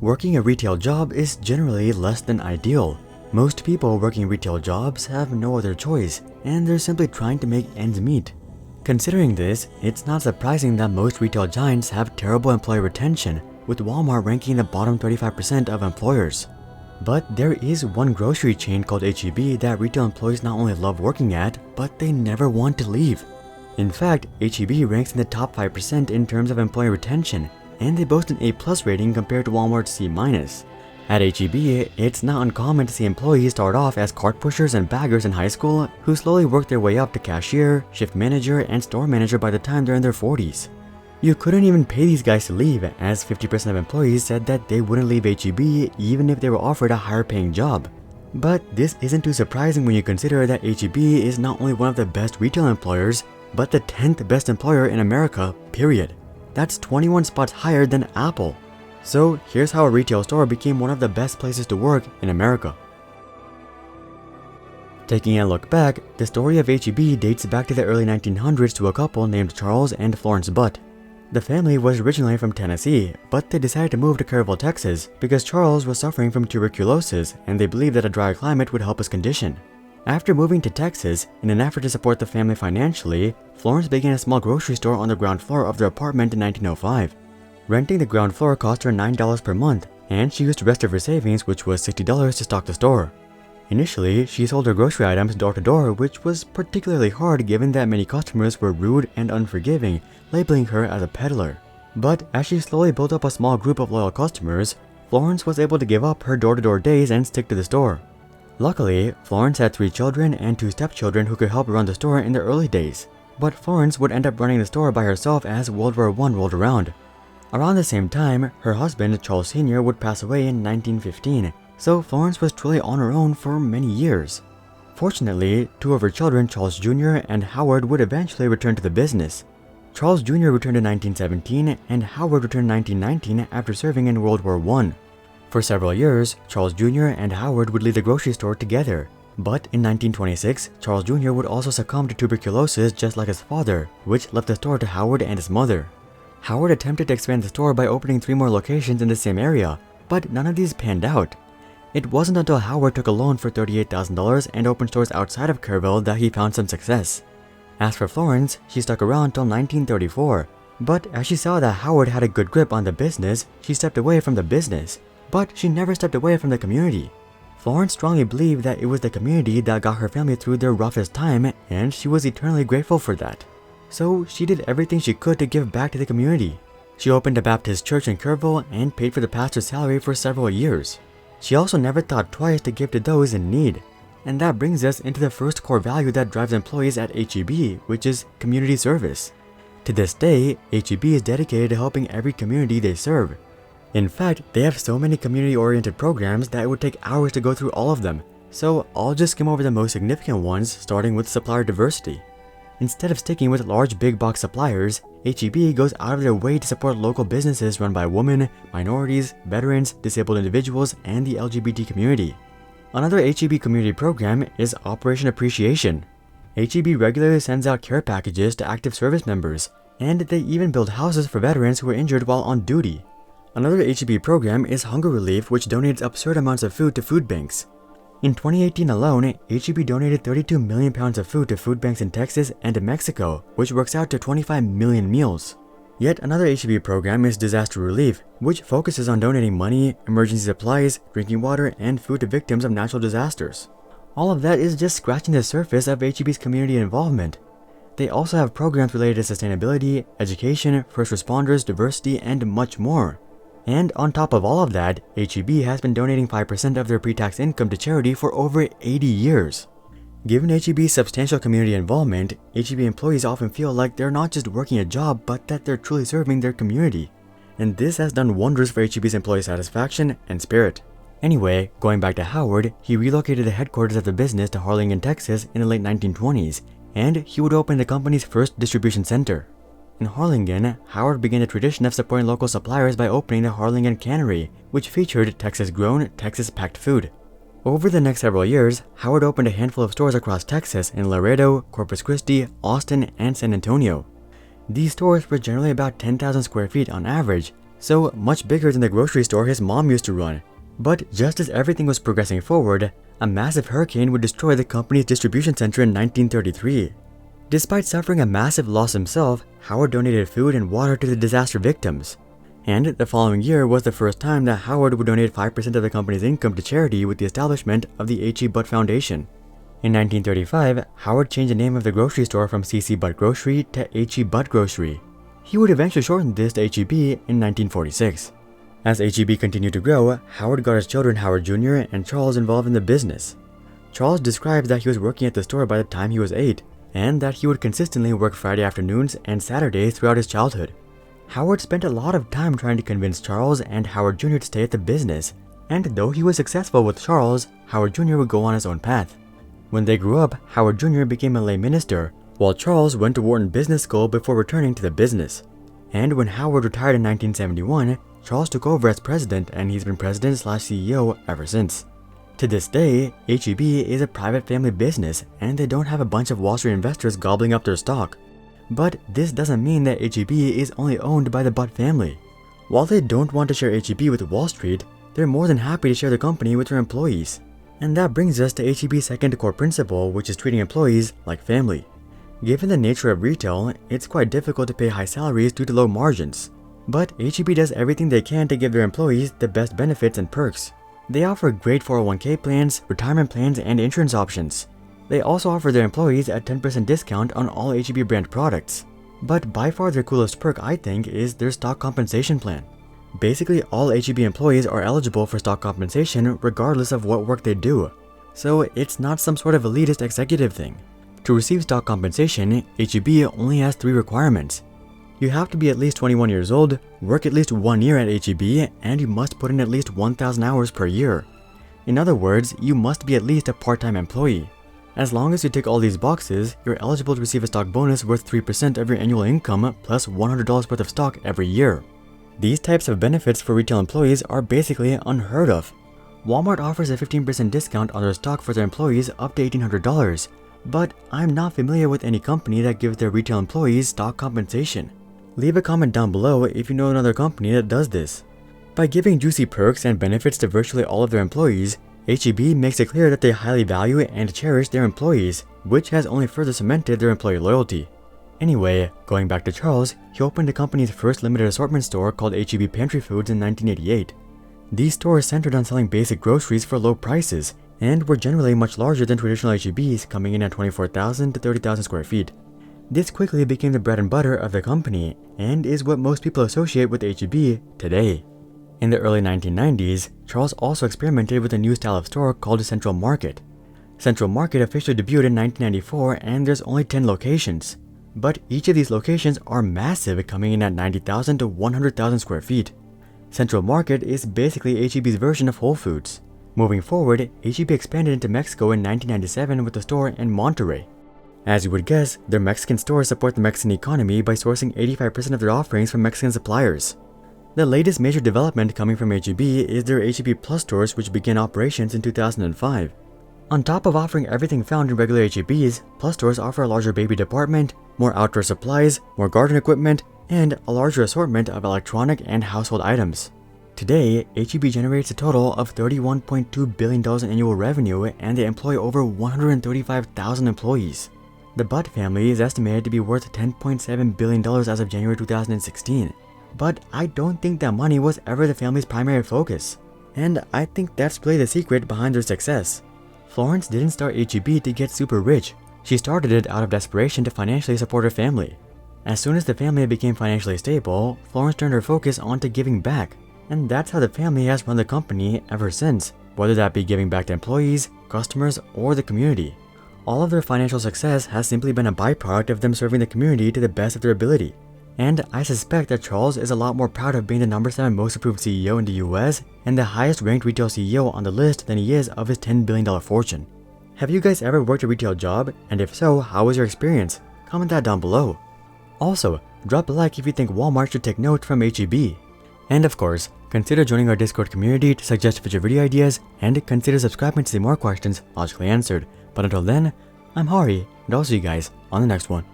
Working a retail job is generally less than ideal. Most people working retail jobs have no other choice, and they're simply trying to make ends meet. Considering this, it's not surprising that most retail giants have terrible employee retention, with Walmart ranking the bottom 35% of employers. But there is one grocery chain called HEB that retail employees not only love working at, but they never want to leave. In fact, HEB ranks in the top 5% in terms of employee retention, and they boast an A+ rating compared to Walmart's C-. At HEB, it's not uncommon to see employees start off as cart pushers and baggers in high school who slowly work their way up to cashier, shift manager, and store manager by the time they're in their 40s. You couldn't even pay these guys to leave, as 50% of employees said that they wouldn't leave HEB even if they were offered a higher paying job. But this isn't too surprising when you consider that HEB is not only one of the best retail employers, but the 10th best employer in America, period. That's 21 spots higher than Apple. So here's how a retail store became one of the best places to work in America. Taking a look back, the story of HEB dates back to the early 1900s to a couple named Charles and Florence Butt. The family was originally from Tennessee, but they decided to move to Kerrville, Texas because Charles was suffering from tuberculosis and they believed that a drier climate would help his condition. After moving to Texas, in an effort to support the family financially, Florence began a small grocery store on the ground floor of their apartment in 1905. Renting the ground floor cost her $9 per month, and she used the rest of her savings, which was $60, to stock the store. Initially, she sold her grocery items door to door, which was particularly hard given that many customers were rude and unforgiving, labeling her as a peddler. But as she slowly built up a small group of loyal customers, Florence was able to give up her door-to-door days and stick to the store. Luckily, Florence had 3 children and 2 stepchildren who could help run the store in the early days. But Florence would end up running the store by herself as World War I rolled around. Around the same time, her husband, Charles Sr., would pass away in 1915, so Florence was truly on her own for many years. Fortunately, 2 of her children, Charles Jr. and Howard, would eventually return to the business. Charles Jr. returned in 1917, and Howard returned in 1919 after serving in World War I. For several years, Charles Jr. and Howard would lead the grocery store together. But in 1926, Charles Jr. would also succumb to tuberculosis just like his father, which left the store to Howard and his mother. Howard attempted to expand the store by opening 3 more locations in the same area, but none of these panned out. It wasn't until Howard took a loan for $38,000 and opened stores outside of Kerrville that he found some success. As for Florence, she stuck around till 1934, but as she saw that Howard had a good grip on the business, she stepped away from the business. But she never stepped away from the community. Florence strongly believed that it was the community that got her family through their roughest time, and she was eternally grateful for that. So she did everything she could to give back to the community. She opened a Baptist church in Kerrville and paid for the pastor's salary for several years. She also never thought twice to give to those in need. And that brings us into the first core value that drives employees at HEB, which is community service. To this day, HEB is dedicated to helping every community they serve. In fact, they have so many community-oriented programs that it would take hours to go through all of them, so I'll just skim over the most significant ones, starting with supplier diversity. Instead of sticking with large big box suppliers, HEB goes out of their way to support local businesses run by women, minorities, veterans, disabled individuals, and the LGBT community. Another HEB community program is Operation Appreciation. HEB regularly sends out care packages to active service members, and they even build houses for veterans who are injured while on duty. Another HEB program is Hunger Relief, which donates absurd amounts of food to food banks. In 2018 alone, HEB donated 32 million pounds of food to food banks in Texas and in Mexico, which works out to 25 million meals. Yet another HEB program is Disaster Relief, which focuses on donating money, emergency supplies, drinking water, and food to victims of natural disasters. All of that is just scratching the surface of HEB's community involvement. They also have programs related to sustainability, education, first responders, diversity, and much more. And on top of all of that, HEB has been donating 5% of their pre-tax income to charity for over 80 years. Given HEB's substantial community involvement, HEB employees often feel like they're not just working a job, but that they're truly serving their community. And this has done wonders for HEB's employee satisfaction and spirit. Anyway, going back to Howard, he relocated the headquarters of the business to Harlingen, Texas in the late 1920s, and he would open the company's first distribution center. In Harlingen, Howard began the tradition of supporting local suppliers by opening the Harlingen Cannery, which featured Texas-grown, Texas-packed food. Over the next several years, Howard opened a handful of stores across Texas in Laredo, Corpus Christi, Austin, and San Antonio. These stores were generally about 10,000 square feet on average, so much bigger than the grocery store his mom used to run. But just as everything was progressing forward, a massive hurricane would destroy the company's distribution center in 1933. Despite suffering a massive loss himself, Howard donated food and water to the disaster victims. And the following year was the first time that Howard would donate 5% of the company's income to charity with the establishment of the H.E. Butt Foundation. In 1935, Howard changed the name of the grocery store from C.C. Butt Grocery to H.E. Butt Grocery. He would eventually shorten this to H.E.B. in 1946. As H.E.B. continued to grow, Howard got his children Howard Jr. and Charles involved in the business. Charles described that he was working at the store by the time he was 8, and that he would consistently work Friday afternoons and Saturdays throughout his childhood. Howard spent a lot of time trying to convince Charles and Howard Jr. to stay at the business, and though he was successful with Charles, Howard Jr. would go on his own path. When they grew up, Howard Jr. became a lay minister, while Charles went to Wharton Business School before returning to the business. And when Howard retired in 1971, Charles took over as president, and he's been president/CEO ever since. To this day, HEB is a private family business, and they don't have a bunch of Wall Street investors gobbling up their stock. But this doesn't mean that HEB is only owned by the Butt family. While they don't want to share HEB with Wall Street, they're more than happy to share the company with their employees. And that brings us to HEB's second core principle, which is treating employees like family. Given the nature of retail, it's quite difficult to pay high salaries due to low margins. But HEB does everything they can to give their employees the best benefits and perks. They offer great 401k plans, retirement plans, and insurance options. They also offer their employees a 10% discount on all HEB brand products. But by far their coolest perk, I think, is their stock compensation plan. Basically, all HEB employees are eligible for stock compensation regardless of what work they do. So it's not some sort of elitist executive thing. To receive stock compensation, HEB only has 3 requirements. You have to be at least 21 years old, work at least 1 year at HEB, and you must put in at least 1,000 hours per year. In other words, you must be at least a part-time employee. As long as you tick all these boxes, you're eligible to receive a stock bonus worth 3% of your annual income plus $100 worth of stock every year. These types of benefits for retail employees are basically unheard of. Walmart offers a 15% discount on their stock for their employees up to $1,800, but I'm not familiar with any company that gives their retail employees stock compensation. Leave a comment down below if you know another company that does this. By giving juicy perks and benefits to virtually all of their employees, HEB makes it clear that they highly value and cherish their employees, which has only further cemented their employee loyalty. Anyway, going back to Charles, he opened the company's first limited assortment store called HEB Pantry Foods in 1988. These stores centered on selling basic groceries for low prices, and were generally much larger than traditional HEBs, coming in at 24,000 to 30,000 square feet. This quickly became the bread and butter of the company, and is what most people associate with HEB today. In the early 1990s, Charles also experimented with a new style of store called Central Market. Central Market officially debuted in 1994, and there's only 10 locations. But each of these locations are massive, coming in at 90,000 to 100,000 square feet. Central Market is basically HEB's version of Whole Foods. Moving forward, HEB expanded into Mexico in 1997 with a store in Monterrey. As you would guess, their Mexican stores support the Mexican economy by sourcing 85% of their offerings from Mexican suppliers. The latest major development coming from HEB is their HEB Plus stores, which began operations in 2005. On top of offering everything found in regular HEBs, Plus stores offer a larger baby department, more outdoor supplies, more garden equipment, and a larger assortment of electronic and household items. Today, HEB generates a total of $31.2 billion in annual revenue, and they employ over 135,000 employees. The Butt family is estimated to be worth $10.7 billion as of January 2016. But I don't think that money was ever the family's primary focus. And I think that's really the secret behind their success. Florence didn't start HEB to get super rich. She started it out of desperation to financially support her family. As soon as the family became financially stable, Florence turned her focus onto giving back. And that's how the family has run the company ever since, whether that be giving back to employees, customers, or the community. All of their financial success has simply been a byproduct of them serving the community to the best of their ability. And I suspect that Charles is a lot more proud of being the number 7 most approved CEO in the US and the highest ranked retail CEO on the list than he is of his $10 billion fortune. Have you guys ever worked a retail job? And if so, how was your experience? Comment that down below. Also, drop a like if you think Walmart should take note from HEB. And of course, consider joining our Discord community to suggest future video ideas, and consider subscribing to see more questions logically answered. But until then, I'm Hari, and I'll see you guys on the next one.